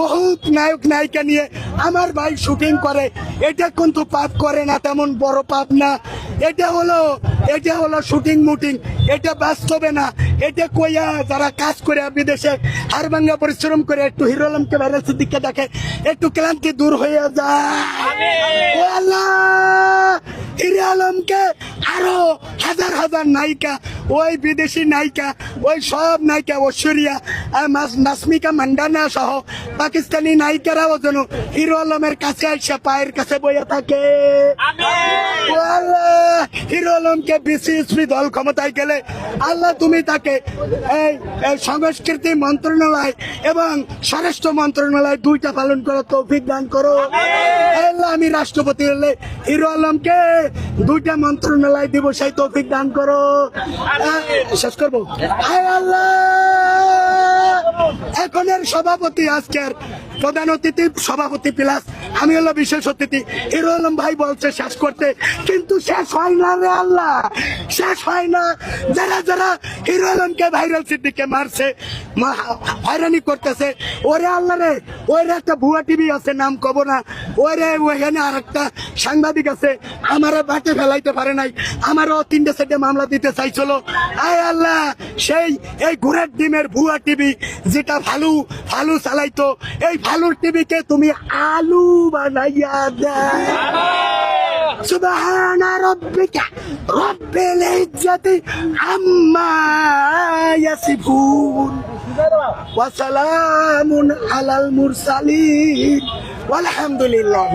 বহুত নায়ক নায়িকা নিয়ে আমার ভাই শুটিং করে, এটা কিন্তু পাপ করে না, তেমন বড় পাপ না। এটা হলো শুটিং মুটিং, এটা বাস্তবে না। এটা কইয়া যারা কাজ করে বিদেশে হাড়ভাঙ্গা পরিশ্রম করে একটু হিরো আলমকে ভাইরাল সিদ্দিককে দেখে, একটু ক্লান্তি দূর হয়ে যায়। ও আল্লাহ, হিরো আলমকে আরো হাজার হাজার নায়িকা, ওই বিদেশি নায়িকা, ওই সব নায়িকা, ঐশ্বরিয়া, নাসমিকা মান্ডানা সহ পাকিস্তানি নায়িকারাও যেন হিরো আলমের কাছে এসে পায়ের কাছে বইয়া থাকে। হিরো আলমকে বিসিএসপি দল ক্ষমতায় গেলে আল্লাহ তুমি তাকে এই সংস্কৃতি মন্ত্রণালয় এবং স্বরাষ্ট্র মন্ত্রণালয় দুইটা পালন করার তৌফিক দান করো। আল্লাহ, আমি রাষ্ট্রপতি হলে হিরো আলমকে দুইটা মন্ত্রণালয় দিব, সেই তৌফিক দান করো। শেষ করবো। হায় আল্লাহ, এখনের সভাপতি, আজকের প্রধান অতিথি সভাপতি প্লাস আমি হলো বিশেষ অতিথি। হিরো আলম ভাই বলছে শেষ করতে, কিন্তু শেষ হয় না রে আল্লাহ, শেষ হয় না। যারা যারা হিরো আলমকে ভাইরাল সিদ্দিককে মারছে, হয়রানি করতেছে, ওরে আল্লাহ রে, ওই একটা ভুয়া টিভি আছে, নাম কব না, ওরে ওইখানে আর একটা সাংবাদিক আছে, আমারও বাটে ফেলাইতে পারে নাই, আমারও 3টে 4টে মামলা দিতে চাইছিল। আয় আল্লাহ, সেই এই ঘোড়ার ডিমের ভুয়া টিভি যেটা ভালু চালাইতো, এই ভালুর টিভিকে তুমি আলু বানাইয়া দেয়। সুবহানা রাব্বিকা রাব্বিল ইজ্জাতি আম্মা ইয়াসিফুন ওয়া সালামুন আলাল মুরসালিন ওয়ালহামদুলিল্লাহ।